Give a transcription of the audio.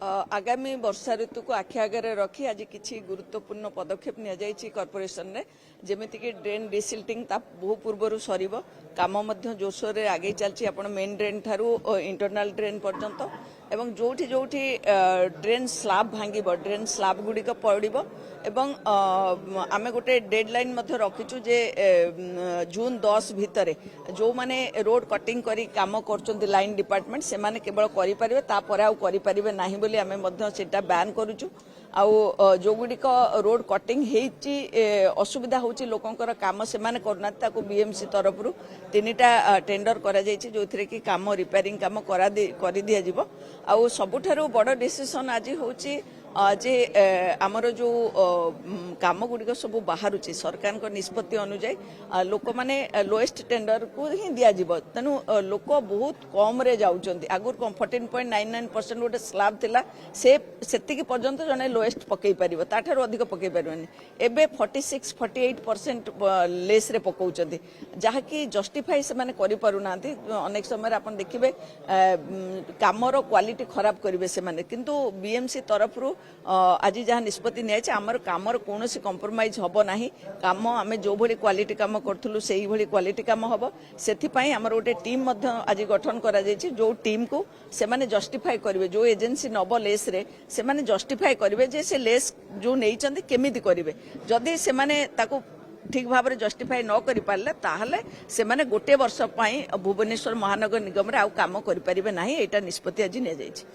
आगामी वर्षा ऋतु को आखि आगे रखी आज किसी गुरुत्वपूर्ण पदक्षेप नि कॉर्पोरेशन ने जमीती कि ड्रेन डिसिल्टिंग बहु पूर्व सर कम जोरसोर रे आगे चलती आप मेन ड्रेन ठारू इंटरनाल ड्रेन पर्यंत एवं जोठी जोठी ड्रेन स्लाब भांगी ड्रेन स्लाब गुड़िक पड़ो एवं आमे गोटे डेडलाइन रखीचु जे जून 10 भितर जो माने रोड कटिंग करी काम कर लाइन डिपार्टमेंट से माने केवल करें तापर आउ करें ना बोली आमे सेटा बैन करूचु आउ जो गुड़िक रोड कटिंग होती असुविधा होची लोकंकर काम से माने करना ताको बीएमसी तरफ रु 3टा टेंडर करा जायछि जो थरे कि काम रिपेयरिंग काम करा दिया जिवो आउ सबुठारु बड़ डिसीजन आज होची जे आमर जो काम गुड़िक सब बाहर सरकार को निष्पत्ति अनुଯାयी लोक माने लोएस्ट टेंडर को ही दिज्व तेणु लोक बहुत कम रे जाउछन्ति आगुर 14.99% गोटे स्लाब थिला से पर्यंत जने लोएस्ट पकई पारिबो ताठार अधिक पकई पारिबोनी एबे 46-48% लेस रे पकाउछन्ति जहा कि जस्टिफाई से माने करि पारु नांती अनेक समय आपण देखिबे कामर क्वालिटी खराब करिवे से माने किंतु बीएमसी तरफ रु आज जहाँ निष्पत्ति नियाछि आमर कामर कोनोसी कंप्रोमाइज हबो नाही काम आमे जो भली क्वालिटी काम करथुलु सेही भली क्वालिटी काम हबो सेथि पई हमर गोटे टीम मध्य आज गठन करा जायछि जो टीम को से माने जस्टिफाई करिवे जो एजेंसी नबो लेस रे से माने जस्टिफाई करिवे जे से लेस जो नेइचंदी केमिति करिवे जदी से माने ताको ठीक भाव में जस्टिफाई न करि पारले ताहले से माने गोटे वर्ष पई भुवनेश्वर महानगर निगम रे आउ काम करि परिबे नाही एटा निष्पत्ति आज निया जायछि।